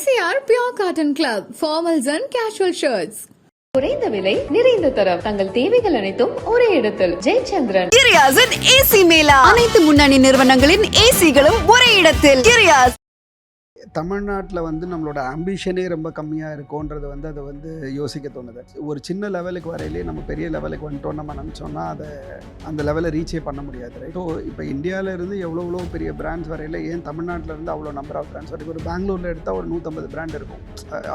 MCR Pure Cotton Club, formals and casual shirts. குறைந்த விலை நிறைந்த தரம் தங்கள் தேவைகள் அனைத்தும் ஒரே இடத்தில் ஜெயச்சந்திரன். கிரியாஸின் ஏசி மேலா, அனைத்து முன்னணி நிறுவனங்களின் ஏசிகளும் ஒரே இடத்தில். கிரியாஸ். தமிழ்நாட்டில் வந்து நம்மளோட ஆம்பிஷனே ரொம்ப கம்மியாக இருக்கும்ன்றது வந்து அதை வந்து யோசிக்க தோணுது. ஒரு சின்ன லெவலுக்கு வரையிலே நம்ம பெரிய லெவலுக்கு வந்துட்டோம் நம்ம நினச்சோன்னா அதை அந்த லெவலை ரீச்சே பண்ண முடியாது. ரைட். ஸோ இப்போ இந்தியாவிலேருந்து எவ்வளோ பெரிய பிராண்ட்ஸ் வரையில் ஏன் தமிழ்நாட்டில் இருந்து அவ்வளோ நம்பர் ஆஃப் பிராண்ட்ஸ் வரைக்கும். ஒரு பெங்களூரில் எடுத்தால் ஒரு 150 பிராண்ட் இருக்கும்,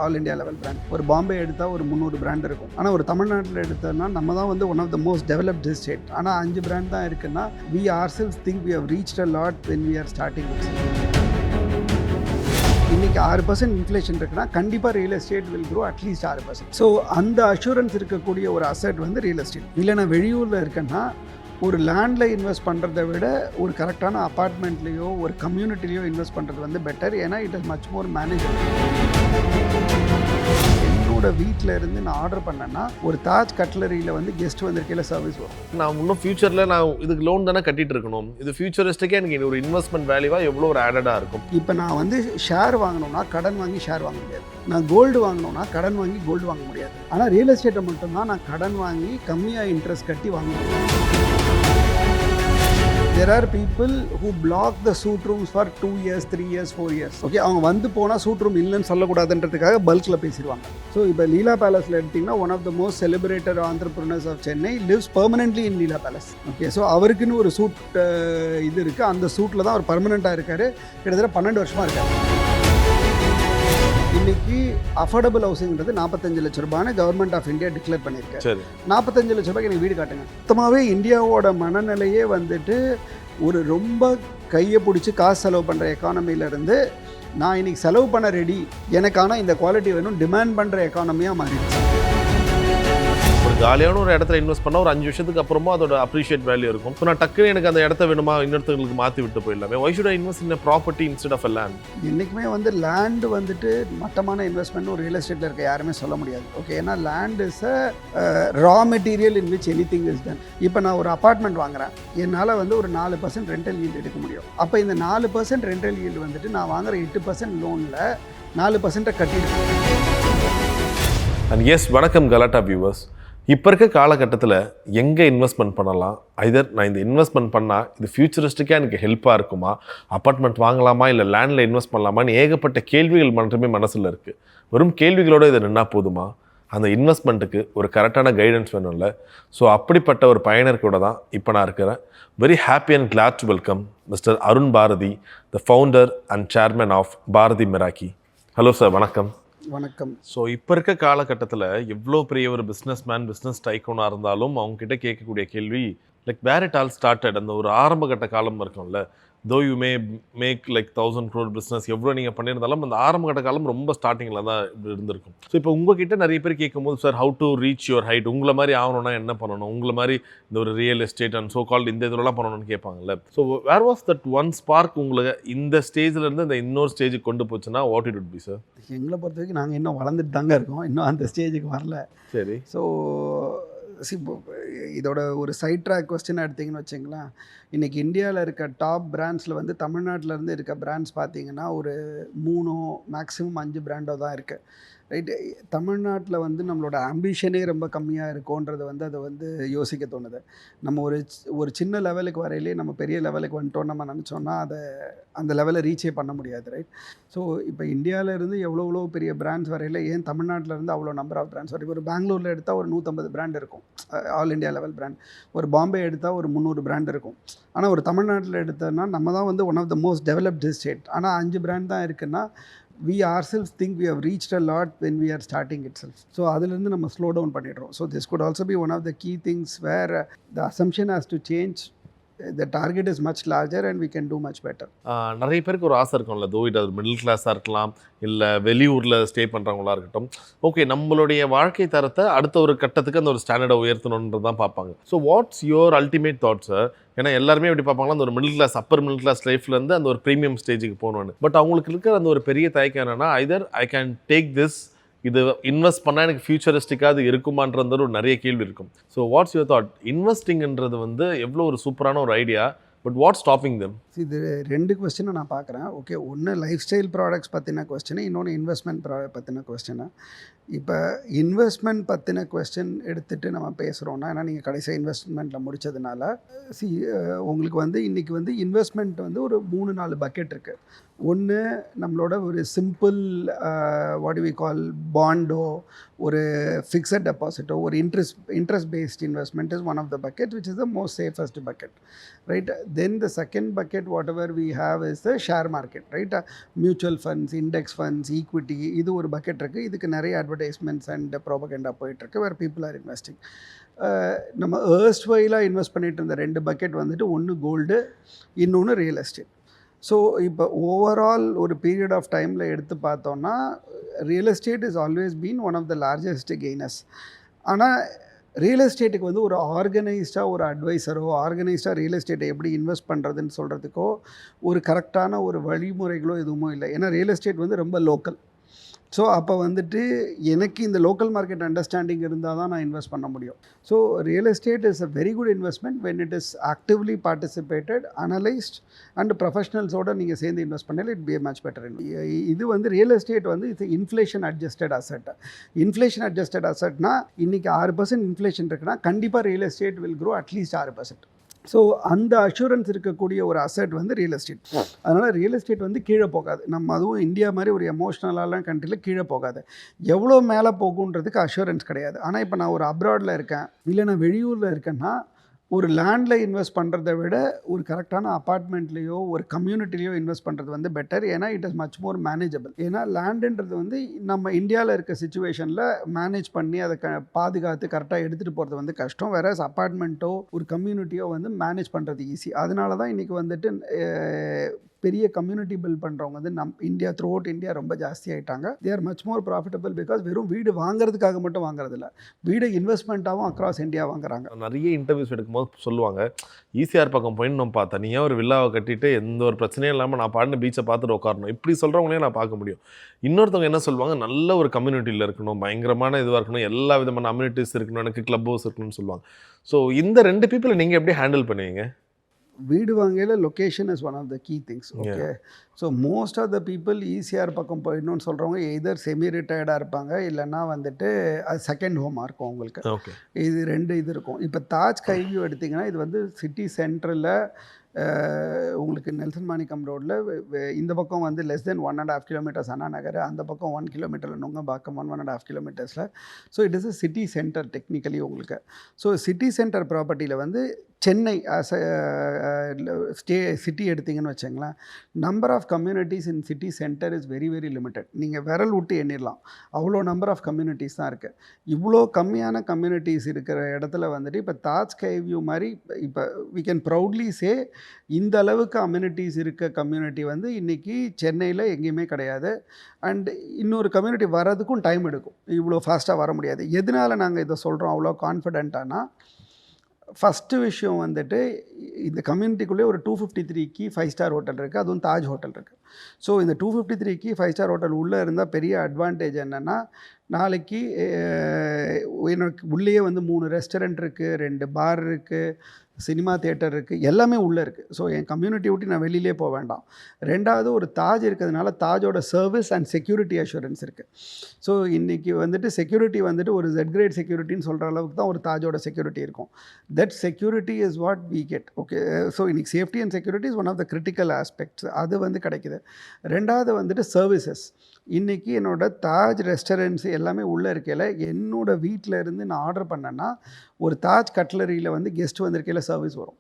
ஆல் இண்டியா லெவல் பிராண்ட். ஒரு பாம்பே எடுத்தால் ஒரு 300 பிராண்ட் இருக்கும். ஆனால் ஒரு தமிழ்நாட்டில் எடுத்தோன்னா நம்ம தான் வந்து one of the most developed state. ஆனால் 5 பிராண்ட் தான் இருக்குன்னா we ourselves think we have reached a lot when we are starting. இன்றைக்கி 6% இன்ஃப்ளேஷன் இருக்குன்னா கண்டிப்பாக real estate will grow at least 6%. So அந்த அஷூரன்ஸ் இருக்கக்கூடிய ஒரு அசெட் வந்து ரியல் எஸ்டேட். இல்லை நான் வெளியூரில் இருக்கேன்னா ஒரு லேண்டில் இன்வெஸ்ட் பண்ணுறதை விட ஒரு கரெக்டான அப்பார்ட்மெண்ட்லேயோ ஒரு கம்யூனிட்டிலையோ இன்வெஸ்ட் பண்ணுறது வந்து பெட்டர். ஏன்னா it is much more manageable. என்னோட வீட்டில் இருந்து நான் ஆர்டர் பண்ணேன்னா ஒரு தாஜ் கட்லரியில் வந்து கெஸ்ட் வந்திருக்கையில் சர்வீஸ் வரும். நான் இன்னும் ஃபியூச்சரில் நான் இதுக்கு லோன் தானே கட்டிட்டு இருக்கணும். இது ஃபியூச்சரிஸ்டிக்கே எனக்கு ஒரு இன்வெஸ்ட்மெண்ட் வேல்யூவாக எவ்வளோ ஒரு ஆடடாக இருக்கும். இப்போ நான் வந்து ஷேர் வாங்கணும்னா கடன் வாங்கி ஷேர் வாங்க முடியாது. நான் கோல்டு வாங்கணும்னா கடன் வாங்கி கோல்டு வாங்க முடியாது. ஆனால் ரியல் எஸ்டேட்டை மட்டும்தான் நான் கடன் வாங்கி கம்மியாக இன்ட்ரெஸ்ட் கட்டி வாங்க முடியும். There are people who block the suit rooms for 2 years, 3 years, 4 years. Okay, அவங்க வந்து போனால் சூட் ரூம் இல்லைன்னு சொல்லக்கூடாதுன்றதுக்காக பல்கில் பேசிடுவாங்க. ஸோ இப்போ லீலா பேலஸில் எடுத்திங்கன்னா one of the most celebrated entrepreneurs of Chennai lives permanently in Leela palace. Okay, so அவருக்குன்னு ஒரு சூட் இது இருக்குது. அந்த சூட்டில் தான் அவர் பர்மனெண்ட்டாக இருக்கார். கிட்டத்தட்ட 12 வருஷமாக இருக்கார். இன்னைக்கு அஃபோர்டபுள் ஹவுசிங்கிறது 45 லட்ச ரூபான்னு கவர்மெண்ட் ஆஃப் இந்தியா டிக்ளேர் பண்ணியிருக்கேன். 45 லட்ச ரூபாய்க்கு எனக்கு வீடு காட்டுங்க. மொத்தமாகவே இந்தியாவோட மனநிலையே வந்துட்டு ஒரு ரொம்ப கையை பிடிச்சி காசு செலவு பண்ணுற எக்கானமியிலேருந்து நான் இன்றைக்கி செலவு பண்ண ரெடி, எனக்கான இந்த குவாலிட்டி வேணும் டிமாண்ட் பண்ணுற எக்கானமியாக மாறிடுச்சு. ஒரு காலியான ஒரு இடத்துல இன்வெஸ்ட் பண்ணால் ஒரு 5 வருஷத்துக்கு அப்புறமா அதோட அப்ரிஷியேட் வேல்யூ இருக்கும். ஸோ நான் டக்குன்னு எனக்கு அந்த இடத்த வேணுமா இன்னொருத்தங்களுக்கு மாற்றி விட்டு போயிடலாமே. Why should I invest in property instead of a land? என்றைக்குமே வந்து லேண்டு வந்துட்டு மட்டமான இன்வெஸ்ட்மெண்ட் ஒரு ரியல் எஸ்டேட்டில் இருக்க யாருமே சொல்ல முடியாது. ஓகே, ஏன்னா land is a raw material in which anything is done. இப்போ நான் ஒரு அப்பார்ட்மெண்ட் வாங்குறேன், என்னால் வந்து ஒரு 4% ரெண்டல் ஈல்டு எடுக்க முடியும். அப்போ இந்த 4% ரெண்டல் ஈல்டு வந்துட்டு நான் வாங்குற 8% லோனில் 4% கட்டிடுவேன். அண்ட் எஸ், வணக்கம் கலாட்டா வியூவர்ஸ். இப்போ இருக்க காலகட்டத்தில் எங்கே இன்வெஸ்ட்மெண்ட் பண்ணலாம், ஐதர் நான் இந்த இன்வெஸ்ட்மெண்ட் பண்ணால் இது ஃபியூச்சரிஸ்டிக்காக எனக்கு ஹெல்ப்பாக இருக்குமா, அப்பார்ட்மெண்ட் வாங்கலாமா இல்லை லேண்டில் இன்வெஸ்ட் பண்ணலாமான்னு ஏகப்பட்ட கேள்விகள் மட்டுமே மனசில் இருக்குது. வெறும் கேள்விகளோடு இதை நின்னா போதுமா? அந்த இன்வெஸ்ட்மெண்ட்டுக்கு ஒரு கரெக்டான கைடன்ஸ் வேணும்ல. ஸோ அப்படிப்பட்ட ஒரு பயனர் கூட தான் இப்போ நான் இருக்கிறேன். Very happy and glad to welcome Mister Arun Bharathi, the founder and chairman of Bharathi Miraki. Hello sir, வணக்கம். வணக்கம். ஸோ இப்போ இருக்க காலகட்டத்தில் எவ்வளோ பெரிய ஒரு பிஸ்னஸ் டைக்கோனாக இருந்தாலும் அவங்ககிட்ட கேட்கக்கூடிய கேள்வி like where it all started. அந்த ஒரு ஆரம்ப கட்ட காலம் இருக்கும்ல, though you make like 1000 crore business எவ்வளோ நீங்கள் பண்ணியிருந்தாலும் அந்த ஆரம்ப கட்ட காலம் ரொம்ப ஸ்டார்டிங்கில் தான் இருந்திருக்கும். ஸோ இப்போ உங்ககிட்ட நிறைய பேர் கேட்கும்போது, sir how to reach your height, உங்களை மாதிரி ஆகணும்னா என்ன பண்ணணும், உங்களை மாதிரி இந்த ஒரு real estate and so called இந்த இதெல்லாம் பண்ணணும்னு கேட்பாங்கல்ல. So where was that one spark உங்களுக்கு இந்த ஸ்டேஜ்லேருந்து இந்த இன்னொரு ஸ்டேஜுக்கு கொண்டு போச்சுன்னா what it would be sir? எங்களை பொறுத்த வரைக்கும் நாங்கள் இன்னும் வளர்ந்துட்டு தாங்க இருக்கோம், இன்னும் அந்த ஸ்டேஜுக்கு வரல. சரி. ஸோ இதோட ஒரு சைட் ட்ராக் கொஸ்டின் எடுத்திங்கன்னு வச்சிங்களேன், இன்றைக்கி இந்தியாவில் இருக்க டாப் பிராண்ட்ஸில் வந்து தமிழ்நாட்டிலேருந்து இருக்க பிராண்ட்ஸ் பார்த்திங்கன்னா ஒரு 3 மேக்ஸிமம் 5 பிராண்டோ தான் இருக்குது. ரைட்டு. தமிழ்நாட்டில் வந்து நம்மளோட ஆம்பிஷனே ரொம்ப கம்மியாக இருக்கும்ன்றது வந்து அதை வந்து யோசிக்க தோணுது. நம்ம ஒரு சின்ன லெவலுக்கு வரையிலே நம்ம பெரிய லெவலுக்கு வந்துட்டோம் நம்ம நினச்சோன்னா அதை அந்த லெவலை ரீச்சே பண்ண முடியாது. ரைட். ஸோ இப்போ இந்தியாவிலேருந்து எவ்வளோ பெரிய பிராண்ட்ஸ் வரையில் ஏன் தமிழ்நாட்டிலேருந்து அவ்வளோ நம்பர் ஆஃப் பிராண்ட்ஸ் வரைக்கும். ஒரு பெங்களூரில் எடுத்தால் ஒரு 150 பிராண்ட் இருக்கும், ஆல் இண்டியா லெவல் பிராண்ட். ஒரு பாம்பே எடுத்தால் ஒரு 300 பிராண்ட் இருக்கும். ஆனால் ஒரு தமிழ்நாட்டில் எடுத்தோன்னா நம்ம தான் வந்து one of the most developed state. ஆனால் 5 பிராண்ட் தான் இருக்குன்னா we ourselves think we have reached a lot when we are starting itself. So அதிலிருந்து நம்ம ஸ்லோ டவுன் பண்ணிடுறோம். So this could also be one of the key things where the assumption has to change. The target is much larger and we can do much better. நிறைய பேருக்கு ஒரு ஆசை இருக்கும்ல, தோ இது மிடில் கிளாஸாக இருக்கலாம், இல்லை வெளியூரில் ஸ்டே பண்ணுறவங்களா இருக்கட்டும். ஓகே, நம்மளுடைய வாழ்க்கை தரத்தை அடுத்த ஒரு கட்டத்துக்கு அந்த ஒரு ஸ்டாண்டர்டை உயர்த்தணுன்றது தான் பார்ப்பாங்க. So what's your ultimate thoughts sir? ஏன்னா எல்லாருமே எப்படி பார்ப்பாங்களா, அந்த ஒரு middle class upper middle class லைஃப்லேருந்து அந்த ஒரு ப்ரீமியம் ஸ்டேஜுக்கு போகணுன்னு. பட் அவங்களுக்கு இருக்கிற அந்த ஒரு பெரிய தயக்கம் என்னென்னா, either I can take this, இது இன்வெஸ்ட் பண்ணால் எனக்கு ஃபியூச்சரிஸ்டிக்காக அது இருக்குமான்றது ஒரு நிறைய கேள்வி இருக்கும். So what's your thought? இன்வெஸ்டிங்ன்றது வந்து எவ்வளோ ஒரு சூப்பரான ஒரு idea, but what stopping them? இது 2 கொஸ்டினை நான் பார்க்குறேன். ஓகே, ஒன்று லைஃப் ஸ்டைல் ப்ராடக்ட்ஸ் பற்றின கொஸ்டின், இன்னொன்று இன்வெஸ்ட்மெண்ட் பற்றின கொஸ்டின். இப்போ இன்வெஸ்ட்மெண்ட் பற்றின கொஸ்டின் எடுத்துகிட்டு நம்ம பேசுகிறோன்னா, ஏன்னா நீங்கள் கடைசியாக இன்வெஸ்ட்மெண்ட்டில் முடித்ததுனால உங்களுக்கு வந்து இன்றைக்கி வந்து இன்வெஸ்ட்மெண்ட் வந்து ஒரு 3-4 பக்கெட் இருக்குது. ஒன்று நம்மளோட ஒரு simple what do we call பாண்டோ, ஒரு ஃபிக்ஸட் டெபாசிட்டோ, ஒரு interest based investment is one of the bucket which is the most safest bucket, right? Then the second bucket whatever we have is the share market, right? Mutual funds, index funds, equity, இது ஒரு bucket இருக்குது. இதுக்கு நிறைய advertisements and propaganda போயிட்டுருக்கு வேறு people are investing. நம்ம ஏர்ஸ்ட்வைலாக invest பண்ணிட்டு இருந்த 2 பக்கெட் வந்துட்டு ஒன்று கோல்டு, இன்னொன்று ரியல் எஸ்டேட். ஸோ இப்போ ஓவரால் ஒரு பீரியட் ஆஃப் டைமில் எடுத்து பார்த்தோன்னா real estate is always been one of the largest gainers. ஆனால் ரியல் எஸ்டேட்டுக்கு வந்து ஒரு ஆர்கனைஸ்டாக ஒரு அட்வைசரோ, ஆர்கனைஸ்டாக ரியல் எஸ்டேட்டை எப்படி இன்வெஸ்ட் பண்ணுறதுன்னு சொல்கிறதுக்கோ ஒரு கரெக்டான ஒரு வழிமுறைகளோ எதுவும் இல்லை. ஏன்னா ரியல் எஸ்டேட் வந்து ரொம்ப லோக்கல். ஸோ அப்போ வந்துட்டு எனக்கு இந்த லோக்கல் மார்க்கெட் அண்டர்ஸ்டாண்டிங் இருந்தால் தான் நான் இன்வெஸ்ட் பண்ண முடியும். So real estate is a very good investment when it is actively participated, analysed and ப்ரொஃபஷனல்ஸோடு நீங்கள் சேர்ந்து இன்வெஸ்ட் பண்ணால் இட் பி மச் பெட்டர். இது வந்து ரியல் எஸ்டேட் வந்து it's inflation adjusted asset. Inflation adjusted அசட்னா இன்றைக்கி 6% இன்ஃப்ளேஷன் இருக்குன்னா கண்டிப்பாக real estate will grow at least 6%. So அந்த அஷூரன்ஸ் இருக்கக்கூடிய ஒரு அசட் வந்து ரியல் எஸ்டேட். அதனால் ரியல் எஸ்டேட் வந்து கீழே போகாது. நம்ம அதுவும் இந்தியா மாதிரி ஒரு எமோஷ்னலான கண்ட்ரியில் கீழே போகாது. எவ்வளோ மேலே போகுன்றதுக்கு அஷூரன்ஸ் கிடையாது. ஆனால் இப்போ நான் ஒரு அப்ராடில் இருக்கேன், இல்லை நான் வெளியூரில் இருக்கேன்னா ஒரு லேண்டில் இன்வெஸ்ட் பண்ணுறதை விட ஒரு கரெக்டான அப்பார்ட்மெண்ட்லேயோ ஒரு கம்யூனிட்டிலையோ இன்வெஸ்ட் பண்ணுறது வந்து பெட்டர். ஏன்னா it is much more manageable. ஏன்னா லேண்டுன்றது வந்து நம்ம இந்தியாவில் இருக்க சிச்சுவேஷனில் மேனேஜ் பண்ணி அதை பாதுகாத்து கரெக்டாக எடுத்துகிட்டு போகிறது வந்து கஷ்டம். வேற அப்பார்ட்மெண்ட்டோ ஒரு கம்யூனிட்டியோ வந்து மேனேஜ் பண்ணுறது ஈஸி. அதனால தான் இன்றைக்கி வந்துட்டு பெரிய கம்யூனிட்டி பில்ட் பண்ணுறவங்க வந்து இந்தியா த்ரூ அவுட் இந்தியா ரொம்ப ஜாஸ்தி ஆகிட்டாங்க. They are much more profitable because வெறும் வீடு வாங்குறதுக்காக மட்டும் வாங்குறதில்ல, வீடு இன்வெஸ்ட்மெண்ட்டாகவும் அக்ராஸ் இந்தியா வாங்குறாங்க. நிறைய இன்டர்வியூஸ் எடுக்கும்போது சொல்லுவாங்க, ஈசிஆர் பக்கம் போயின்னு பார்த்தேன், நீ ஏன் ஒரு வில்லாவை கட்டிட்டு எந்த ஒரு பிரச்சனையும் இல்லாமல் நான் பாடின பீச்சை பார்த்துட்டு உட்காரணும், இப்படி சொல்கிறவங்களே நான் பார்க்க முடியும். இன்னொருத்தவங்க என்ன சொல்லுவாங்க, நல்ல ஒரு கம்யூனிட்டியில் இருக்கணும், பயங்கரமான இதுவாக இருக்கணும், எல்லா விதமான அம்யூனிட்டிஸ் இருக்கணும், எனக்கு கிளப் ஹவுஸ் இருக்கணும்னு சொல்லுவாங்க. ஸோ இந்த 2 பீப்புளை நீங்கள் எப்படி ஹேண்டில் பண்ணுவீங்க? வீடு வாங்கையில் location is one of the key things. Okay, so most of the people ECR பக்கம் போயிடணும்னு சொல்கிறவங்க எதர் செமி ரிட்டையர்டாக இருப்பாங்க, இல்லைன்னா வந்துட்டு அது செகண்ட் ஹோமாக இருக்கும் அவங்களுக்கு. ஓகே, இது 2 இது இருக்கும். இப்போ தாஜ் ஸ்கைவியூ எடுத்திங்கன்னா இது வந்து சிட்டி சென்ட்ரலில் உங்களுக்கு நெல்சன் மாணிக்கம் ரோடில் இந்த பக்கம் வந்து less than 1.5 kilometres Anna Nagar, அந்த பக்கம் 1 கிலோமீட்டரில் நுங்கம்பாக்கம் 1.5 கிலோமீட்டர்ஸில். So it is a city centre technically உங்களுக்கு. ஸோ சிட்டி சென்டர் ப்ராப்பர்ட்டியில் வந்து சென்னை ஆஸ் சிட்டி எடுத்திங்கன்னு வச்சுங்களேன், number of communities in city centre is very very limited. நீங்கள் விரல் விட்டு எண்ணிடலாம், அவ்வளோ நம்பர் ஆஃப் கம்யூனிட்டிஸ் தான் இருக்குது. இவ்வளோ கம்மியான கம்யூனிட்டிஸ் இருக்கிற இடத்துல வந்துட்டு இப்போ தாஜ் ஸ்கைவியூ மாதிரி இப்போ வி கேன் ப்ரௌட்லி சே இந்த அளவுக்கு அம்யூனிட்டிஸ் இருக்க கம்யூனிட்டி வந்து இன்றைக்கி சென்னையில் எங்கேயுமே கிடையாது. அண்ட் இன்னொரு கம்யூனிட்டி வர்றதுக்கும் டைம் எடுக்கும், இவ்வளோ ஃபாஸ்ட்டாக வர முடியாது. எதனால் நாங்கள் இதை சொல்கிறோம் அவ்வளோ கான்ஃபிடென்ட்டானா, ஃபஸ்ட்டு விஷயம் வந்துட்டு இந்த கம்யூனிட்டிக்குள்ளே ஒரு 253 5 ஸ்டார் ஹோட்டல் இருக்குது, அதுவும் தாஜ் ஹோட்டல் இருக்குது. ஸோ இந்த 253 5 ஸ்டார் ஹோட்டல் உள்ளே இருந்தால் பெரிய அட்வான்டேஜ் என்னென்னா, நாளைக்கு எனக்கு உள்ளேயே வந்து 3 ரெஸ்டாரண்ட் இருக்குது, 2 பார் இருக்குது, சினிமா தியேட்டர் இருக்குது, எல்லாமே உள்ளே இருக்குது. ஸோ என் கம்யூனிட்டி விட்டு நான் வெளியிலே போக வேண்டாம். 2வது ஒரு தாஜ் இருக்கிறதுனால தாஜோட சர்வீஸ் அண்ட் செக்யூரிட்டி அஷூரன்ஸ் இருக்குது. ஸோ இன்றைக்கி வந்துட்டு செக்யூரிட்டி வந்துட்டு ஒரு Z கிரேட் செக்யூரிட்டின்னு சொல்கிற அளவுக்கு தான் ஒரு தாஜோட செக்யூரிட்டி இருக்கும். That security is what we get. Okay, so இன்றைக்கி safety and security is one of the critical aspects. அது வந்து கிடைக்குது. 2வது வந்துட்டு சர்வீசஸ். இன்றைக்கி என்னோடய தாஜ் ரெஸ்டாரண்ட்ஸ் எல்லாமே உள்ளே இருக்கையில் என்னோடய வீட்டில் இருந்து நான் ஆர்டர் பண்ணேன்னா ஒரு தாஜ் கட்லரியில் வந்து கெஸ்ட் வந்திருக்கையில் சர்வீஸ் வரும்.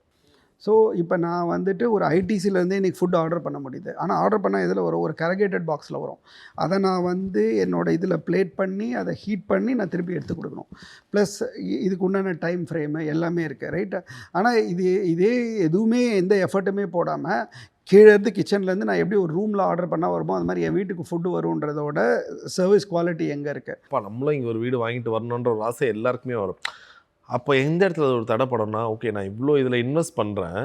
ஸோ இப்போ நான் வந்துட்டு ஒரு ஐடிசிலேருந்தே இன்றைக்கி ஃபுட் ஆர்டர் பண்ண முடியுது. ஆனால் ஆர்டர் பண்ணால் இதில் வரும், ஒரு கரகேட்டட் பாக்ஸில் வரும். அதை நான் வந்து என்னோடய இதில் பிளேட் பண்ணி அதை ஹீட் பண்ணி நான் திருப்பி எடுத்து கொடுக்கணும். ப்ளஸ் இதுக்கு உண்டான டைம் ஃப்ரேமு எல்லாமே இருக்குது, ரைட்டு? ஆனால் இதே எதுவுமே எந்த எஃபர்ட்டுமே போடாமல் கீழே இருந்து கிச்சன்லேருந்து நான் எப்படி ஒரு ரூமில் ஆர்டர் பண்ணால் வருமோ அது மாதிரி என் வீட்டுக்கு ஃபுட்டு வருன்றதோட சர்வீஸ் குவாலிட்டி எங்கே இருக்குது? அப்போ நம்மளும் இங்கே ஒரு வீடு வாங்கிட்டு வரணுன்ற ஒரு ஆசை எல்லாருக்குமே வரும். அப்போ எந்த இடத்துல ஒரு தடைப்படணும்னா, ஓகே நான் இவ்வளோ இதில் இன்வெஸ்ட் பண்ணுறேன்,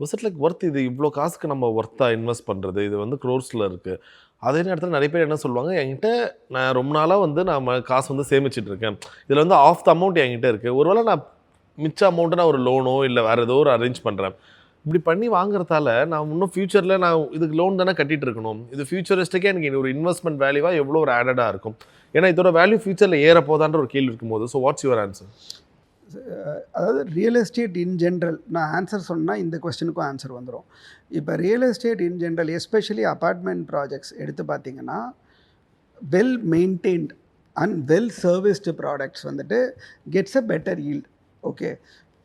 விசிட் லைக் ஒர்த், இது இவ்வளோ காசுக்கு நம்ம ஒர்த்தாக இன்வெஸ்ட் பண்ணுறது, இது வந்து க்ரோர்ஸில் இருக்குது. அதே நேரத்தில் நிறைய பேர் என்ன சொல்லுவாங்க, என்கிட்ட நான் ரொம்ப நாளாக வந்து நான் காசு வந்து சேமிச்சிட்டு இருக்கேன், இதில் வந்து ஆஃப் த அமௌண்ட் என்கிட்ட இருக்குது, ஒருவேளை நான் மிச்ச அமௌண்ட்டை நான் ஒரு லோனோ இல்லை வேறு ஏதோ ஒரு அரேஞ்ச் பண்ணுறேன், இப்படி பண்ணி வாங்குறதால நான் இன்னும் ஃபியூச்சரில் நான் இதுக்கு லோன் தானே கட்டிட்டு இருக்கணும். இது ஃபியூச்சரிஸ்டிக்கே எனக்கு ஒரு இன்வெஸ்ட்மெண்ட் வேல்யூவாக எவ்வளோ ஒரு ஆடடாக இருக்கும். ஏன்னா இதோட வேல்யூ ஃபியூச்சரில் ஏற போதான்ற ஒரு கேள்வி இருக்கும்போது, ஸோ வாட்ஸ் யுவர் ஆன்சர்? அதாவது ரியல் எஸ்டேட் இன் ஜென்ரல் நான் ஆன்சர் சொன்னால் இந்த கொஸ்டினுக்கும் ஆன்சர் வந்துடும். இப்போ real estate in general especially apartment projects எடுத்து பார்த்தீங்கன்னா well maintained and well serviced products வந்துட்டு gets a better yield. Okay,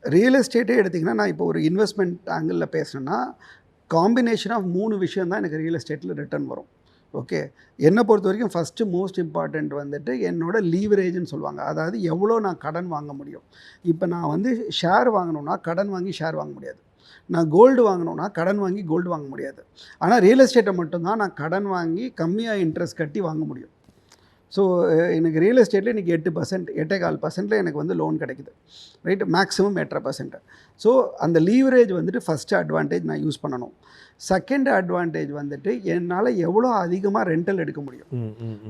real எஸ்டேட்டே எடுத்திங்கன்னா நான் இப்போ ஒரு இன்வெஸ்ட்மெண்ட் ஆங்கிளில் பேசுனேன்னா காம்பினேஷன் ஆஃப் 3 விஷயம் தான் எனக்கு ரியல் எஸ்டேட்டில் ரிட்டர்ன் வரும். ஓகே, என்னை பொறுத்த வரைக்கும் ஃபஸ்ட்டு மோஸ்ட் இம்பார்ட்டண்ட் வந்துட்டு என்னோட லீவரேஜ்னு சொல்லுவாங்க. அதாவது எவ்வளோ நான் கடன் வாங்க முடியும். இப்போ நான் வந்து ஷேர் வாங்கணுன்னா கடன் வாங்கி ஷேர் வாங்க முடியாது. நான் கோல்டு வாங்கணுன்னா கடன் வாங்கி கோல்டு வாங்க முடியாது. ஆனால் ரியல் எஸ்டேட்டை மட்டும்தான் நான் கடன் வாங்கி கம்மியாக இன்ட்ரெஸ்ட் கட்டி வாங்க முடியும். ஸோ எனக்கு ரியல் எஸ்டேட்டில் இன்றைக்கி 8%, 8.25% எனக்கு வந்து லோன் கிடைக்குது. Right, maximum 8.5%. ஸோ அந்த லீவரேஜ் வந்துட்டு ஃபஸ்ட்டு அட்வான்டேஜ் நான் யூஸ் பண்ணணும். செகண்ட் அட்வான்டேஜ் வந்துட்டு என்னால் எவ்வளோ அதிகமாக ரெண்டல் எடுக்க முடியும்.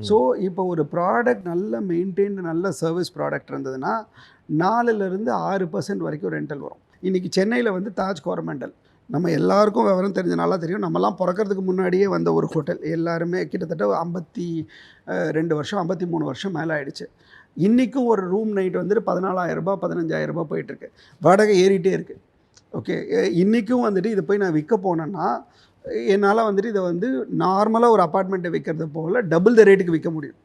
ஸோ இப்போ ஒரு ப்ராடக்ட் நல்ல மெயின்டைன்டு நல்ல சர்வீஸ் ப்ராடக்ட் இருந்ததுன்னா 4% வரைக்கும் ரெண்டல் வரும். இன்றைக்கி சென்னையில் வந்து தாஜ் கோரமண்டல் நம்ம எல்லாருக்கும் விவரம் தெரிஞ்சனால தெரியும். நம்மலாம் பிறக்கிறதுக்கு முன்னாடியே வந்த ஒரு ஹோட்டல். எல்லாருமே கிட்டத்தட்ட 52 வருஷம் 53 வருஷம் மேலே ஆகிடுச்சு. இன்றைக்கும் ஒரு ரூம் நைட் வந்துட்டு 14,000 ரூபாய் 15,000 ரூபாய் போயிட்டுருக்கு. வாடகை ஏறிட்டே இருக்குது. ஓகே, இன்றைக்கும் வந்துட்டு இதை போய் நான் விற்க போனேன்னா என்னால் வந்துட்டு இதை வந்து நார்மலாக ஒரு அப்பார்ட்மெண்ட்டை விற்கிறது போல் டபுள் த ரேட்டுக்கு விற்க முடியும்.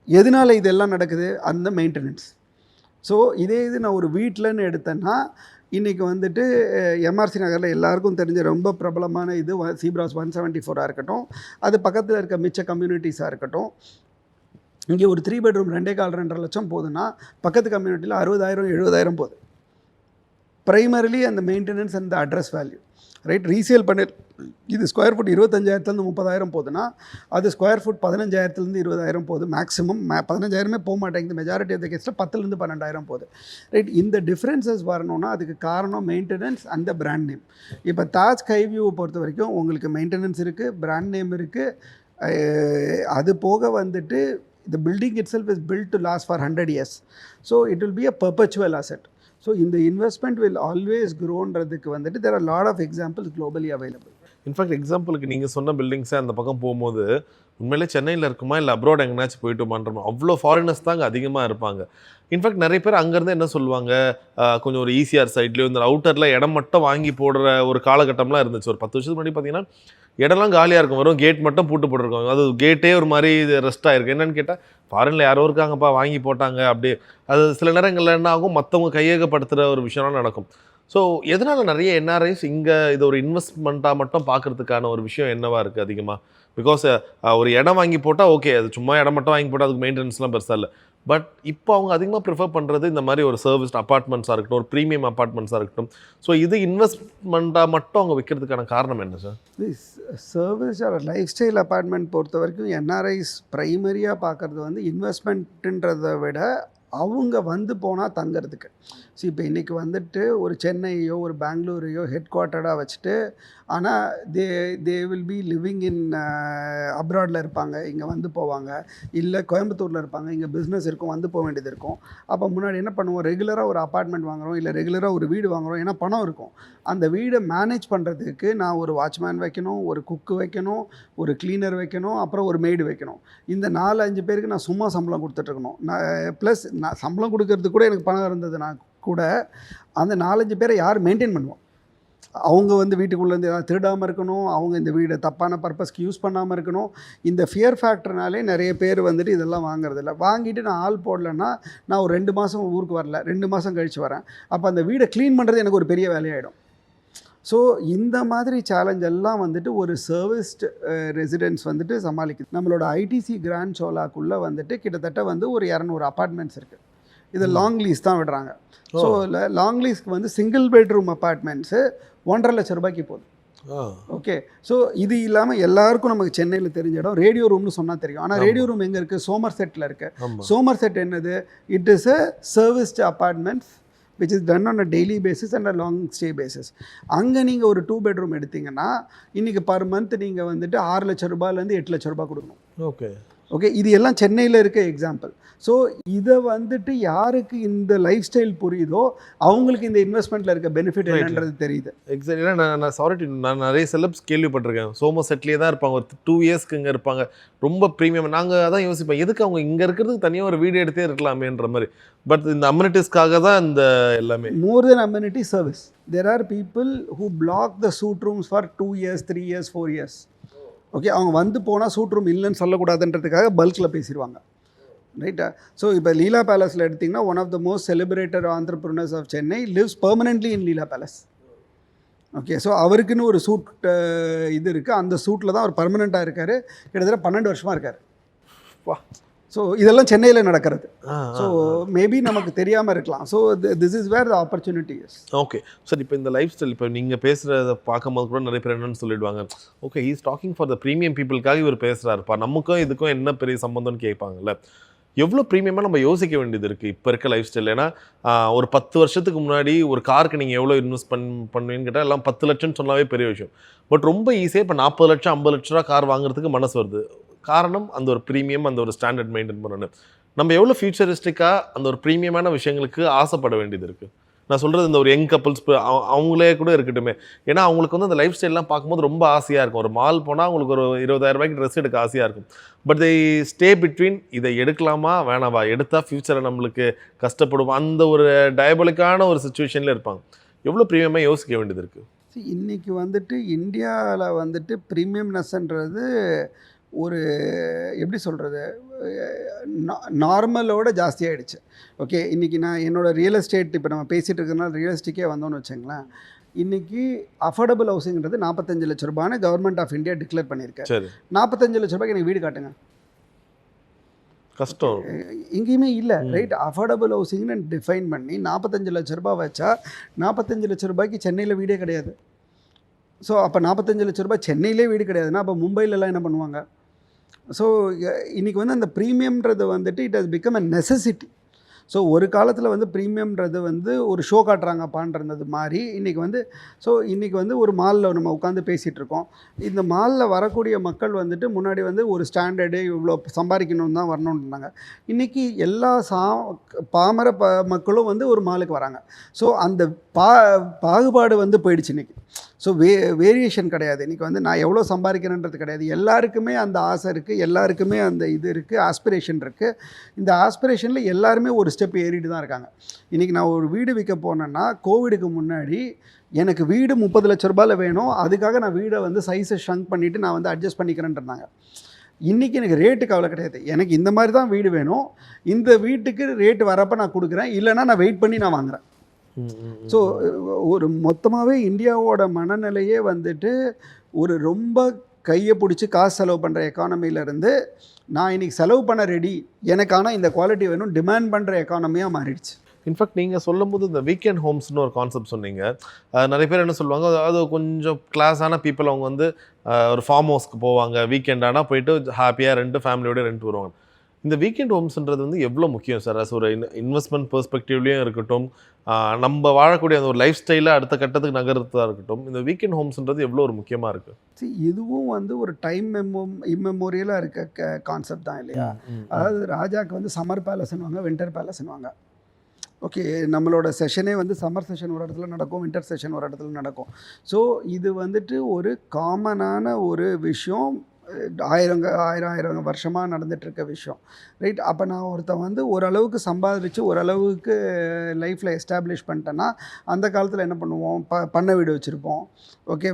எதனால் இதெல்லாம் நடக்குது? அந்த மெயின்டெனன்ஸ். ஸோ இதே இது நான் ஒரு வீட்டில்னு எடுத்தேன்னா இன்றைக்கி வந்துட்டு எம்ஆர்சி நகரில் எல்லாருக்கும் தெரிஞ்ச ரொம்ப பிரபலமான இது சீப்ராஸ் 174 இருக்கட்டும், அது பக்கத்தில் இருக்க மிச்ச கம்யூனிட்டிஸாக இருக்கட்டும். இங்கே ஒரு 3 பெட்ரூம் 2.25 லட்சம் போகுதுன்னா பக்கத்து கம்யூனிட்டியில் 60,000 70,000 போகுது. ப்ரைமரிலி அந்த மெயின்டெனன்ஸ் அந்த அட்ரஸ் வேல்யூ. ரைட், ரீசேல் பண்ணி இது ஸ்கொயர் ஃபுட் 25,000 30,000 போகுதுன்னா அது ஸ்கொயர் ஃபுட் 15,000 20,000 போகுது. மேக்ஸிமம் 15,000 போக மாட்டேங்குது. மெஜாரிட்டி ஆஃப் த கேஸில் 10,000 12,000 போகுது. ரைட், இந்த டிஃப்ரென்சஸ் வரணும்னா அதுக்கு காரணம் மெயின்டெனன்ஸ் அந்த பிராண்ட் நேம். இப்போ தாஜ் ஸ்கைவியூவை பொறுத்த வரைக்கும் உங்களுக்கு மெயின்டெனன்ஸ் இருக்குது, பிராண்ட் நேம் இருக்குது. அது போக வந்துட்டு the building itself is built to last for 100 years. So it will be a perpetual asset. So in the investment will always grow-ன்றதுக்கு வந்துட்டு there are a lot of examples globally available. In fact எக்ஸாம்பிளுக்கு நீங்கள் சொன்ன பில்டிங்ஸே அந்த பக்கம் போகும்போது உண்மையிலே சென்னையில் இருக்குமா இல்லை அப்ராட் எங்கேனாச்சும் போயிட்டுமான்றோம், அவ்வளோ ஃபாரினர்ஸ் தான் அங்கே அதிகமாக இருப்பாங்க. இன்ஃபேக்ட் நிறைய பேர் அங்கேருந்து என்ன சொல்லுவாங்க, கொஞ்சம் ஒரு ஈசிஆர் சைட்லேயும் இந்த அவுட்டரில் இடம் மட்டும் வாங்கி போடுற ஒரு காலகட்டம்லாம் இருந்துச்சு. ஒரு 10 வருஷத்துக்கு முன்னாடி பார்த்தீங்கன்னா இடம்லாம் காலியாக இருக்கும், வெறும் கேட் மட்டும் பூட்டு போட்டிருக்காங்க. அது கேட்டே ஒரு மாதிரி ரெஸ்ட் ஆகிருக்கு. என்னென்னு கேட்டால் ஃபாரினில் யாரோ இருக்காங்கப்பா வாங்கி போட்டாங்க அப்படியே. அது சில நேரங்களில் என்ன ஆகும், மற்றவங்க கையகப்படுத்துகிற ஒரு விஷயம்லாம் நடக்கும். ஸோ எதனால் நிறைய என்ஆர்ஐஸ் இங்கே இது ஒரு இன்வெஸ்ட்மெண்ட்டாக மட்டும் பார்க்குறதுக்கான ஒரு விஷயம் என்னவாக இருக்குது அதிகமாக? பிகாஸ் ஒரு இடம் வாங்கி போட்டால் ஓகே, அது சும்மா இடம் மட்டும் வாங்கி போட்டால் அதுக்கு மெயின்டெனன்ஸ்லாம் பெருசாக இல்லை. பட் இப்போ அவங்க அதிகமாக ப்ரிஃபர் பண்ணுறது இந்த மாதிரி ஒரு சர்வீஸ்ட் அப்பார்ட்மெண்ட்ஸாக இருக்கட்டும், ஒரு ப்ரீமியம் அப்பார்ட்மெண்ட்ஸாக இருக்கட்டும். ஸோ இது இன்வெஸ்ட்மெண்ட்டாக மட்டும் அவங்க விற்கிறதுக்கான காரணம் என்ன sir? Service life style apartment பொறுத்த வரைக்கும் என்ஆர்ஐஸ் ப்ரைமரியாக பார்க்குறது வந்து இன்வெஸ்ட்மெண்ட்டுன்றதை விட அவங்க வந்து போனால் தங்கிறதுக்கு. ஸோ இப்போ இன்றைக்கி வந்துட்டு ஒரு சென்னையோ ஒரு பெங்களூரையோ ஹெட் குவார்ட்டராக வச்சுட்டு ஆனால் they will be living in அப்ராடில் இருப்பாங்க, இங்கே வந்து போவாங்க. இல்லை கோயம்புத்தூரில் இருப்பாங்க, இங்கே பிஸ்னஸ் இருக்கும், வந்து போக வேண்டியது இருக்கும். அப்போ முன்னாடி என்ன பண்ணுவோம், ரெகுலராக ஒரு அப்பார்ட்மெண்ட் வாங்குகிறோம், இல்லை ரெகுலராக ஒரு வீடு வாங்குகிறோம். ஏன்னா பணம் இருக்கும். அந்த வீடை மேனேஜ் பண்ணுறதுக்கு நான் ஒரு வாட்ச்மேன் வைக்கணும், ஒரு குக்கு வைக்கணும், ஒரு கிளீனர் வைக்கணும், அப்புறம் ஒரு மெய்டு வைக்கணும். இந்த 4-5 பேருக்கு நான் சும்மா சம்பளம் கொடுத்துட்ருக்கணும். ப்ளஸ் நான் சம்பளம் கொடுக்கறதுக்கு கூட எனக்கு பணம் இருந்ததுன்னா கூட அந்த 4-5 பேரை யார் மெயின்டைன் பண்ணுவோம்? அவங்க வந்து வீட்டுக்குள்ளேருந்து எதாவது திருடாமல் இருக்கணும், அவங்க இந்த வீடை தப்பான பர்பஸ்க்கு யூஸ் பண்ணாமல் இருக்கணும். இந்த ஃபியர் ஃபேக்டர்னாலே நிறைய பேர் வந்துட்டு இதெல்லாம் வாங்குறதில்ல. வாங்கிட்டு நான் ஆள் போடலைன்னா நான் ஒரு 2 மாதம் ஊருக்கு வரல, 2 மாதம் கழித்து வரேன். அப்போ அந்த வீடை க்ளீன் பண்ணுறது எனக்கு ஒரு பெரிய வேலையாகிடும். ஸோ இந்த மாதிரி சேலஞ்ச் எல்லாம் வந்துட்டு ஒரு சர்வீஸ்ட் ரெசிடென்ஸ் வந்துட்டு சமாளிக்குது. நம்மளோட ஐடிசி கிராண்ட் சோலாக்குள்ளே வந்துட்டு கிட்டத்தட்ட வந்து ஒரு 200 அப்பார்ட்மெண்ட்ஸ் இருக்குது. இது லாங் லீஸ் தான் விடுறாங்க. ஸோ லாங் லீஸ்க்கு வந்து சிங்கிள் பெட்ரூம் அப்பார்ட்மெண்ட்ஸு 1.5 லட்சம் ரூபாய்க்கு போகுது. ஓகே, ஸோ இது இல்லாமல் எல்லாருக்கும் நமக்கு சென்னையில் தெரிஞ்ச இடம் ரேடியோ ரூம்னு சொன்னால் தெரியும். ஆனால் ரேடியோ ரூம் எங்கே இருக்குது? சோமர்செட்டில் இருக்குது. சோமர்செட் என்னது? It is a serviced apartments which is done on a daily basis and a long stay basis. அங்கே நீங்கள் ஒரு 2 பெட்ரூம் எடுத்திங்கன்னா இன்றைக்கி பர் மந்த் நீங்கள் வந்துட்டு 6 லட்சம் ரூபாயிலேருந்து 8 லட்சம் ரூபாய் கொடுக்கணும். ஓகே, ஓகே, இது எல்லாம் சென்னையில் இருக்க எக்ஸாம்பிள். ஸோ இதை வந்துட்டு யாருக்கு இந்த லைஃப் ஸ்டைல் புரியுதோ அவங்களுக்கு இந்த இன்வெஸ்ட்மெண்ட்டில் இருக்க பெனிஃபிட் என்னன்றது தெரியுது. எக்ஸாக்ட். ஏன்னா நான் சாரி, நான் நிறைய செலப்ஸ் கேள்விப்பட்டிருக்கேன். சோமோ செட்லேயே தான் இருப்பாங்க, ஒரு 2 இயர்ஸ்க்கு இங்கே இருப்பாங்க, ரொம்ப ப்ரீமியம். நாங்கள் அதான் யோசிப்போம், எதுக்கு அவங்க இங்கே இருக்கிறதுக்கு தனியாக ஒரு வீடியோ எடுத்தே இருக்கலாமேன்ற மாதிரி. பட் இந்த அம்யூனிட்டிஸ்க்காக தான் இந்த எல்லாமே. More then amenity service, there are people who block the suite rooms for 2 years 3 years 4 years. Okay, அவங்க வந்து போனால் சூட் ரூம் இல்லைன்னு சொல்லக்கூடாதுன்றதுக்காக பல்கில் பேசிடுவாங்க. ரைட்டா? ஸோ இப்போ லீலா பேலஸில் எடுத்திங்கன்னா one of the most celebrated entrepreneurs of Chennai lives permanently in Leela palace. Okay, so அவருக்குன்னு ஒரு சூட் இது இருக்குது, அந்த சூட்டில் தான் அவர் பர்மனெண்ட்டாக இருக்கார், கிட்டத்தட்ட 12 வருஷமாக இருக்கார். வா, ஸோ இதெல்லாம் சென்னையில் நடக்கிறது. ஸோ மேபி நமக்கு தெரியாமல் இருக்கலாம். So this is where the opportunity is. Okay sir, இப்போ இந்த லைஃப் ஸ்டைல் இப்போ நீங்கள் பேசுகிறத பார்க்கும்போது கூட நிறைய பேர் என்னன்னு சொல்லிடுவாங்க, okay he is talking for the premium பீப்புளுக்காக இவர் பேசுகிறாருப்பா, நமக்கும் இதுக்கும் என்ன பெரிய சம்மந்தம்னு கேட்பாங்கல்ல. எவ்வளோ ப்ரீமியமாக நம்ம யோசிக்க வேண்டியது இருக்குது இப்போ இருக்க லைஃப் ஸ்டைல். ஏன்னா ஒரு 10 வருஷத்துக்கு முன்னாடி ஒரு காருக்கு நீங்கள் எவ்வளோ இன்வெஸ்ட் பண்ணுவீங்கன்னு கேட்டால் எல்லாம் 10 லட்சம்னு சொன்னாவே பெரிய விஷயம். பட் ரொம்ப ஈஸியாக இப்போ 40 லட்சம் 50 லட்ச ரூபா கார் வாங்குறதுக்கு மனசு வருது. காரணம் அந்த ஒரு ப்ரீமியம், அந்த ஒரு ஸ்டாண்டர்ட் மெயின்டைன் பண்ணணும். நம்ம எவ்வளோ ஃபியூச்சரிஸ்டிக்காக அந்த ஒரு ப்ரீமியமான விஷயங்களுக்கு ஆசைப்பட வேண்டியது இருக்குது. நான் சொல்கிறது இந்த ஒரு யங் கப்புள்ஸ் அவங்களே கூட இருக்கட்டுமே, ஏன்னா அவங்களுக்கு வந்து அந்த லைஃப் ஸ்டைல்லாம் பார்க்கும்போது ரொம்ப ஆசையாக இருக்கும். ஒரு மால் போனால் அவங்களுக்கு ஒரு 20,000 ரூபாய்க்கு ட்ரெஸ் எடுக்க ஆசையாக இருக்கும். பட் தே ஸ்டே பிட்வீன், இதை எடுக்கலாமா வேணாவா, எடுத்தால் ஃப்யூச்சரில் நம்மளுக்கு கஷ்டப்படும், அந்த ஒரு டயபலிக்கான ஒரு சுச்சுவேஷனில் இருப்பாங்க. எவ்வளோ ப்ரீமியமாக யோசிக்க வேண்டியது இருக்குது. இன்றைக்கி வந்துட்டு இந்தியாவில் வந்துட்டு ப்ரீமியம்னஸ்ன்றது ஒரு எப்படி சொல்கிறது, நார்மலோட ஜாஸ்தியாகிடுச்சு. ஓகே, இன்றைக்கி நான் என்னோடய ரியல் எஸ்டேட், இப்போ நம்ம பேசிகிட்டு இருக்கிறதுனால ரியல் எஸ்டேட்டே வந்தோன்னு வச்சுங்களேன், இன்றைக்கி அஃபோர்டபுள் ஹவுசிங்கிறது 45 லட்ச ரூபான்னு கவர்மெண்ட் ஆஃப் இந்தியா டிக்ளேர் பண்ணியிருக்கேன். 45 லட்ச ரூபாய்க்கு எனக்கு வீடு காட்டுங்க, கஷ்டம். எங்கேயுமே இல்லை. ரைட்? அஃபோர்டபுள் ஹவுசிங்னு டிஃபைன் பண்ணி 45 லட்ச ரூபாய் வச்சா 45 லட்ச ரூபாய்க்கு சென்னையில் வீடே கிடையாது. ஸோ அப்போ 45 லட்ச ரூபாய் சென்னையிலே வீடு கிடையாதுன்னா அப்போ மும்பையிலலாம் என்ன பண்ணுவாங்க? ஸோ இன்றைக்கி வந்து அந்த ப்ரீமியம்ன்றது வந்துட்டு it has become a necessity. So ஒரு காலத்தில் வந்து ப்ரீமியம்ன்றது வந்து ஒரு ஷோ காட்டுறாங்கப்பான்றது மாதிரி இன்றைக்கி வந்து, ஸோ இன்றைக்கி வந்து ஒரு மாலில் நம்ம உட்காந்து பேசிகிட்டு இருக்கோம். இந்த மாலில் வரக்கூடிய மக்கள் வந்துட்டு முன்னாடி வந்து ஒரு ஸ்டாண்டர்டு இவ்வளோ சம்பாதிக்கணும்னு தான் வரணுன்றாங்க. இன்றைக்கி எல்லா பாமர மக்களும் வந்து ஒரு மாலுக்கு வராங்க. ஸோ அந்த பாகுபாடு வந்து போயிடுச்சு இன்றைக்கி. ஸோ வேரியேஷன் கிடையாது. இன்றைக்கி வந்து நான் எவ்வளோ சம்பாதிக்கிறேன்றது கிடையாது. எல்லாருக்குமே அந்த ஆசை இருக்குது, எல்லாருக்குமே அந்த இது இருக்குது, ஆஸ்பிரேஷன் இருக்குது. இந்த ஆஸ்பிரேஷனில் எல்லாருமே ஒரு ஸ்டெப் ஏறிட்டு தான் இருக்காங்க. இன்றைக்கி நான் ஒரு வீடு விற்க போனேன்னா, கோவிடுக்கு முன்னாடி எனக்கு வீடு 30 லட்ச ரூபாயில் வேணும், அதுக்காக நான் வீடை வந்து சைஸை ஷ்ரங்க் பண்ணிவிட்டு நான் வந்து அட்ஜஸ்ட் பண்ணிக்கிறேன்றாங்க. இன்றைக்கி எனக்கு ரேட்டு கவலை கிடையாது, எனக்கு இந்த மாதிரி தான் வீடு வேணும், இந்த வீட்டுக்கு ரேட்டு வரப்போ நான் கொடுக்குறேன், இல்லைனா நான் வெயிட் பண்ணி நான் வாங்குகிறேன். ஸோ ஒரு மொத்தமாகவே இந்தியாவோட மனநிலையே வந்துட்டு ஒரு ரொம்ப கையை பிடிச்சி காசு செலவு பண்ணுற எக்கானமியிலேருந்து நான் இன்றைக்கி செலவு பண்ண ரெடி, எனக்கான இந்த குவாலிட்டி வேணும் டிமாண்ட் பண்ணுற எக்கானமியாக மாறிடுச்சு. இன்ஃபேக்ட் நீங்கள் சொல்லும்போது இந்த வீக்கெண்ட் ஹோம்ஸ்னு ஒரு கான்செப்ட் சொன்னீங்க. நிறைய பேர் என்ன சொல்லுவாங்க, அதாவது கொஞ்சம் கிளாஸான பீப்புள் அவங்க வந்து ஒரு ஃபார்ம் ஹவுஸ்க்கு போவாங்க, வீக்கெண்ட் ஆனால் போயிட்டு ஹாப்பியாக ரெண்டு ஃபேமிலியோட ரெண்ட் வருவாங்க. இந்த வீக்கெண்ட் ஹோம்ஸ்ன்றது வந்து எவ்வளோ முக்கியம் சார்? அஸ் ஒரு இன்வெஸ்ட்மெண்ட் பெர்ஸ்பெக்டிவ்லேயும் இருக்கட்டும், நம்ம வாழக்கூடிய அந்த ஒரு லைஃப் ஸ்டைலை அடுத்த கட்டத்துக்கு நகர்றதாக இருக்கட்டும், இந்த வீக்கெண்ட் ஹோம்ஸ்ன்றது எவ்வளோ ஒரு முக்கியமாக இருக்குது? இதுவும் வந்து ஒரு டைம் இம்மெமோரியலாக இருக்க கான்செப்ட் தான் இல்லையா? அதாவது ராஜாவுக்கு வந்து சம்மர் பேலஸ்ன்னுவாங்க, வின்டர் பேலஸ்ன்னுவாங்க. ஓகே, நம்மளோட செஷனே வந்து சம்மர் செஷன் ஒரு இடத்துல நடக்கும், வின்டர் செஷன் ஒரு இடத்துல நடக்கும். ஸோ இது வந்துட்டு ஒரு காமனான ஒரு விஷயம், ஆயிரம் வருஷமாக நடந்துகிட்ருக்க விஷயம். ரைட்? அப்போ நான் ஒருத்தன் வந்து ஓரளவுக்கு சம்பாதிச்சு ஓரளவுக்கு லைஃப்பில் எஸ்டாப்ளிஷ் பண்ணிட்டேன்னா, அந்த காலத்தில் என்ன பண்ணுவோம், பண்ணை வீடு வச்சுருப்போம், ஓகே,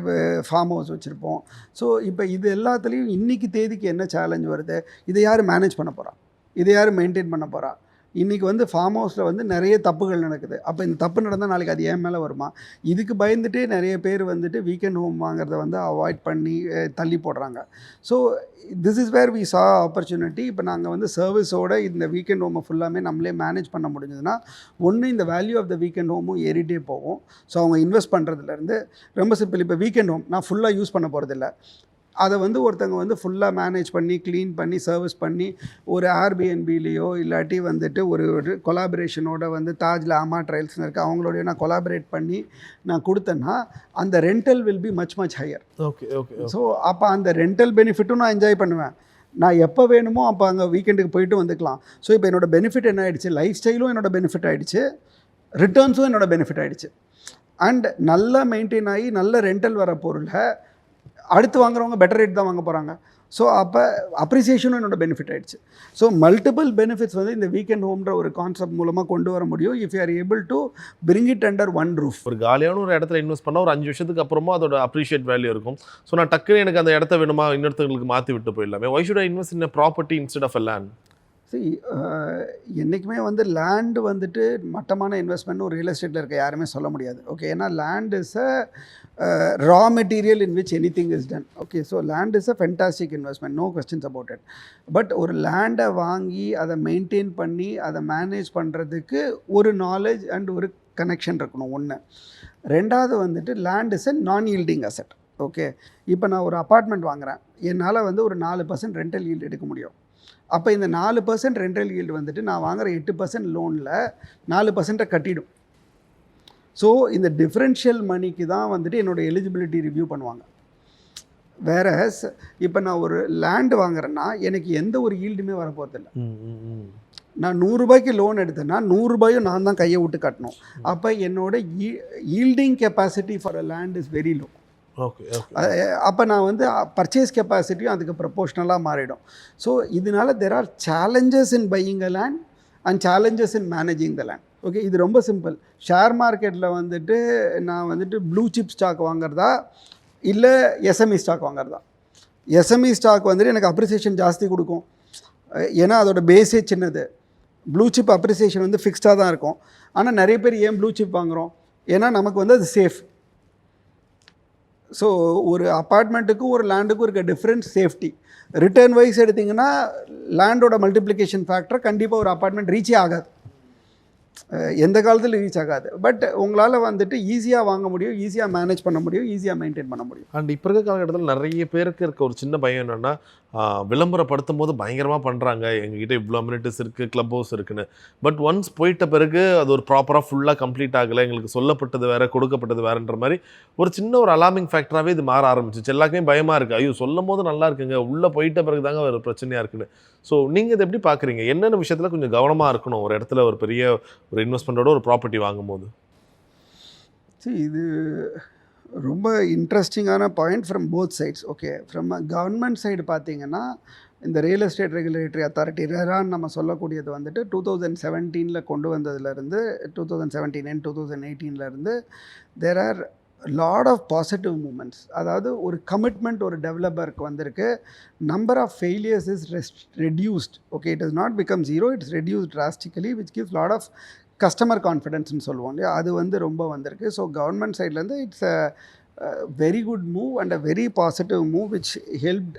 ஃபார்ம் ஹவுஸ் வச்சுருப்போம். ஸோ இப்போ இது எல்லாத்துலேயும் இன்றைக்கி தேதிக்கு என்ன சேலஞ்ச் வருது, இதை யார் மேனேஜ் பண்ண போகிறா, இதை யார் மெயின்டைன் பண்ண போகிறா? இன்றைக்கி வந்து ஃபார்ம் ஹவுஸில் வந்து நிறைய தப்புகள் நடக்குது. அப்போ இந்த தப்பு நடந்தால் நாளைக்கு அது ஏன் மேலே வருமா? இதுக்கு பயந்துட்டு நிறைய பேர் வந்துட்டு வீக்கெண்ட் ஹோம் வாங்குறத வந்து அவாய்ட் பண்ணி தள்ளி போடுறாங்க. So this is where we saw opportunity. இப்போ நாங்கள் வந்து சர்வீஸோட இந்த வீக்கெண்ட் ஹோமை ஃபுல்லாமே நம்மளே மேனேஜ் பண்ண முடிஞ்சதுன்னா, ஒன்று இந்த வேல்யூ ஆஃப் த வீக்கெண்ட் ஹோமும் ஏறிட்டே போகும். ஸோ அவங்க இன்வெஸ்ட் பண்ணுறதுலேருந்து ரொம்ப சிம்பிள். இப்போ வீக்கெண்ட் ஹோம் நான் ஃபுல்லாக யூஸ் பண்ண போகிறதில்ல, அதை வந்து ஒருத்தங்க வந்து ஃபுல்லாக மேனேஜ் பண்ணி க்ளீன் பண்ணி சர்வீஸ் பண்ணி ஒரு ஏர்பிஎன்பிலேயோ இல்லாட்டி வந்துட்டு ஒரு கொலாபரேஷனோட வந்து தாஜில் ஆமா ட்ரையல்ஸ்னு இருக்குது, அவங்களோடய நான் கொலாபரேட் பண்ணி நான் கொடுத்தேன்னா அந்த rental will be much higher. Okay okay. So அப்போ அந்த ரெண்டல் பெனிஃபிட்டும் நான் என்ஜாய் பண்ணுவேன், நான் எப்போ வேணுமோ அப்போ அங்கே வீக்கெண்டுக்கு போயிட்டு வந்துக்கலாம். ஸோ இப்போ என்னோட பெனிஃபிட் என்ன ஆகிடுச்சு, லைஃப் ஸ்டைலும் என்னோட பெனிஃபிட் ஆகிடுச்சு, ரிட்டர்ன்ஸும் என்னோட பெனிஃபிட் ஆகிடுச்சு. அண்ட் நல்லா மெயின்டைன் ஆகி நல்ல ரெண்டல் வர பொருளை அடுத்து வாங்குறவங்க பெட்டர் ரேட் தான் வாங்க போகிறாங்க. ஸோ அப்போ அப்ரிசியேஷனும் என்னோட பெனிஃபிட் ஆகிடுச்சு. ஸோ மல்டிபிள் பெனிஃபிட்ஸ் வந்து இந்த வீக்கெண்ட் ஹோம்ன்ற ஒரு கான்செப்ட் மூலமாக கொண்டு வர முடியும் if you are able to bring it under one roof. ஒரு காலியான ஒரு இடத்துல இன்வெஸ்ட் பண்ணால் ஒரு 5 வருஷத்துக்கு அப்புறமா அதோட அப்ரிஷியேட் வேல்யூ இருக்கும். ஸோ நான் டக்குன்னு எனக்கு அந்த இடத்த வேணுமா இன்னொருத்தங்களுக்கு மாற்றி விட்டு போயிடலாமே. Why should I invest in property instead of a land? என்றைக்குமே வந்து லேண்டு வந்துட்டு மட்டமான இன்வெஸ்ட்மெண்ட் ஒரு ரியல் எஸ்டேட்டில் இருக்க யாருமே சொல்ல முடியாது. ஓகே, ஏன்னா land is a raw material in which anything is done. Okay, so land is a fantastic investment, no questions about it. But ஒரு லேண்டை வாங்கி அதை மெயின்டைன் பண்ணி அதை மேனேஜ் பண்ணுறதுக்கு ஒரு நாலேஜ் அண்ட் ஒரு கனெக்ஷன் இருக்கணும் ஒன்று. ரெண்டாவது வந்துட்டு லேண்ட் இஸ் அ நான் யீல்டிங் அசெட். ஓகே, இப்போ நான் ஒரு அப்பார்ட்மெண்ட் வாங்குகிறேன், என்னால் வந்து ஒரு 4% ரெண்டல் யீல்டு எடுக்க முடியும். அப்போ இந்த 4% ரெண்டல் யீல்டு வந்துட்டு நான் வாங்குகிற 8% லோனில் 4% கட்டிடும். ஸோ இந்த டிஃப்ரென்ஷியல் மணிக்கு தான் வந்துட்டு என்னோடய எலிஜிபிலிட்டி ரிவ்யூ பண்ணுவாங்க. வேற இப்போ நான் ஒரு லேண்டு வாங்குறேன்னா எனக்கு எந்த ஒரு ஈல்டுமே வரப்போகிறதில்ல. நான் 100 ரூபாய்க்கு லோன் எடுத்தேன்னா 100 ரூபாயும் நான் தான் கையை விட்டு கட்டணும். அப்போ என்னோட yielding capacity for a land is very low. அப்போ நான் வந்து பர்ச்சேஸ் கெப்பாசிட்டியும் அதுக்கு ப்ரொபோஷ்னலாக மாறிடும். ஸோ இதனால there are challenges in buying a land and challenges in managing the land. Okay, இது ரொம்ப சிம்பிள். ஷேர் மார்க்கெட்டில் வந்துட்டு நான் வந்துட்டு ப்ளூ சிப் ஸ்டாக் வாங்குறதா இல்லை எஸ்எம்இ ஸ்டாக் வாங்குறதா? எஸ்எம்இ ஸ்டாக் வந்துட்டு எனக்கு அப்ரிசியேஷன் ஜாஸ்தி கொடுக்கும், ஏன்னா அதோட பேஸே சின்னது. ப்ளூ சிப் அப்ரிசியேஷன் வந்து ஃபிக்ஸ்டாக தான் இருக்கும். ஆனால் நிறைய பேர் ஏன் ப்ளூ சிப் வாங்குகிறோம், ஏன்னா நமக்கு வந்து அது சேஃப். ஸோ ஒரு அப்பார்ட்மெண்ட்டுக்கும் ஒரு லேண்டுக்கும் இருக்க டிஃப்ரென்ஸ் சேஃப்டி. ரிட்டர்ன் வைஸ் எடுத்திங்கன்னா லேண்டோட மல்டிப்ளிகேஷன் ஃபேக்டர் கண்டிப்பாக ஒரு அப்பார்ட்மெண்ட் ரீச்சே ஆகாது, எந்த காலத்தில் ரீச் ஆகாது. பட் உங்களால் வந்துட்டு ஈஸியாக வாங்க முடியும், ஈஸியாக மேனேஜ் பண்ண முடியும், ஈஸியாக மெயின்டைன் பண்ண முடியும். அண்ட் இப்போ இருக்க காலகட்டத்தில் நிறைய பேருக்கு இருக்க ஒரு சின்ன பயம் என்னென்னா, விளம்பரப்படுத்தும் போது பயங்கரமாக பண்ணுறாங்க, எங்ககிட்ட இவ்வளோ அம்யூனிட்டிஸ் இருக்குது, கிளப் ஹவுஸ் இருக்குன்னு. பட் ஒன்ஸ் போயிட்ட பிறகு அது ஒரு ப்ராப்பராக ஃபுல்லாக கம்ப்ளீட் ஆகலை, எங்களுக்கு சொல்லப்பட்டது வேறு கொடுக்கப்பட்டது வேறுன்ற மாதிரி ஒரு சின்ன ஒரு அலார்மிங் ஃபேக்டராகவே இது மாற ஆரம்பிச்சிச்சு. எல்லாருக்குமே பயமாக இருக்குது, ஐயோ சொல்லும் போது நல்லா இருக்குங்க, உள்ளே போயிட்ட பிறகு தாங்க ஒரு பிரச்சனையாக இருக்குன்னு. ஸோ நீங்கள் இதை எப்படி பார்க்குறீங்க? என்னென்ன விஷயத்தில் கொஞ்சம் கவனமாக இருக்கணும் ஒரு இடத்துல ஒரு பெரிய ஒரு இன்வெஸ்ட்மெண்ட்டோட ஒரு ப்ராப்பர்ட்டி வாங்கும்போது? சரி, இது ரொம்ப இன்ட்ரெஸ்டிங்கான point from both sides. Okay, from government side பார்த்தீங்கன்னா இந்த ரியல் எஸ்டேட் ரெகுலேட்டரி அத்தாரிட்டி ரெரான்னு நம்ம சொல்லக்கூடியது வந்துட்டு 2017 கொண்டு வந்ததுலேருந்து 2017 and 2018 there are lot of positive moments. அதாவது ஒரு கமிட்மெண்ட் ஒரு டெவலப்பருக்கு வந்திருக்கு. Number of failures is reduced. Okay, it is not become zero, it's reduced drastically, which gives lot of customer கான்ஃபிடென்ஸ்னு சொல்லுவோம் இல்லையா, அது வந்து ரொம்ப வந்திருக்கு. ஸோ கவர்மெண்ட் சைட்லேருந்து it's a very good move and a very positive move which helped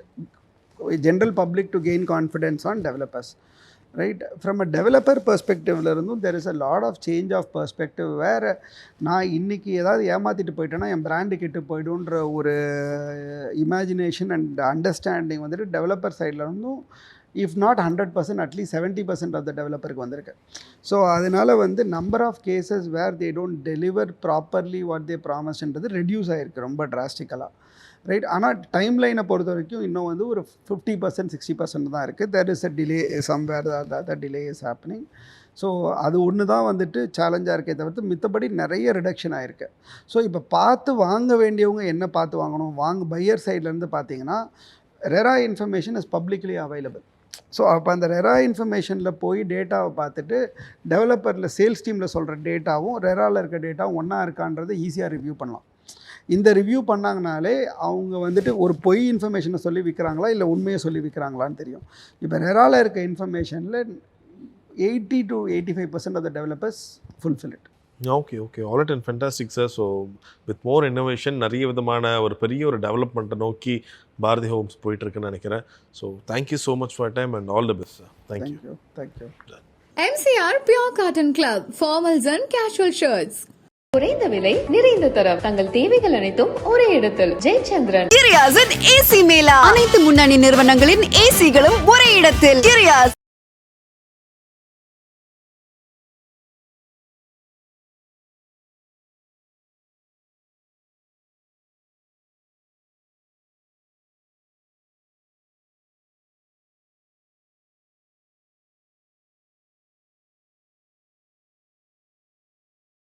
general public to gain confidence on developers. Right, from a developer பெர்ஸ்பெக்டிவ்ல இருந்தும் there is a lot of change of perspective. வேறு நான் இன்றைக்கி ஏதாவது ஏமாற்றிட்டு போயிட்டேன்னா என் brand கெட்டு போய்டுன்ற ஒரு இமேஜினேஷன் அண்ட் அண்டர்ஸ்டாண்டிங் வந்துட்டு டெவலப்பர் சைடில் இருந்தும் if not 100%, at least 70% of the டெவலப்பருக்கு வந்திருக்கு. ஸோ அதனால் வந்து number of cases where they don't deliver properly what they ப்ராமிஸ்ன்றது ரெடியூஸ் ஆகிருக்கு ரொம்ப டிராஸ்டிக்கலாக. ரைட், ஆனால் டைம் லைனை பொறுத்த வரைக்கும் இன்னும் வந்து ஒரு 50% 60% தான் இருக்குது. There is a delay somewhere the delay is happening. So அது ஒன்று தான் வந்துட்டு சேலஞ்சாக இருக்கே தவிர்த்து மித்தபடி நிறைய ரிடக்ஷன் ஆகிருக்கு. ஸோ இப்போ பார்த்து வாங்க வேண்டியவங்க என்ன பார்த்து வாங்கணும், பையர் சைட்லேருந்து பார்த்தீங்கன்னா RERA information is publicly available. So அப்போ அந்த ரெரா இன்ஃபர்மேஷனில் போய் டேட்டாவை பார்த்துட்டு டெவலப்பரில் சேல்ஸ் டீமில் சொல்கிற டேட்டாவும் ரெராவில் இருக்க டேட்டாவும் ஒன்றா இருக்கான்றதை ஈஸியாக ரிவ்யூ பண்ணலாம். இந்த ரிவ்யூ பண்ணாங்கனாலே அவங்க வந்துட்டு ஒரு பொய் இன்ஃபர்மேஷனை சொல்லி விற்கிறாங்களா இல்லை உண்மையை சொல்லி விற்கிறாங்களான்னு தெரியும். இப்போ ரெராவில் இருக்க இன்ஃபர்மேஷனில் 80 to 85% of the developers fulfil it. Okay, all it and fantastic sir. So with more innovation நிறைய விதமான ஒரு பெரிய ஒரு டெவலப்மெண்ட்டை நோக்கி பாரதி ஹோம்ஸ் போயிட்டுருக்குன்னு நினைக்கிறேன். So thank you so much for time and all the best sir. Thank you. MCR Pure Cotton Club, formals and casual shirts. குறைந்த விலை நிறைந்த தரம், தங்கள் தேவைகள் அனைத்தும் ஒரே இடத்தில். ஜெயச்சந்திரன் கிரியாஸின் ஏசி மேலா, அனைத்து முன்னணி நிறுவனங்களின் ஏசிகளும் ஒரே இடத்தில். கிரியாஸ்.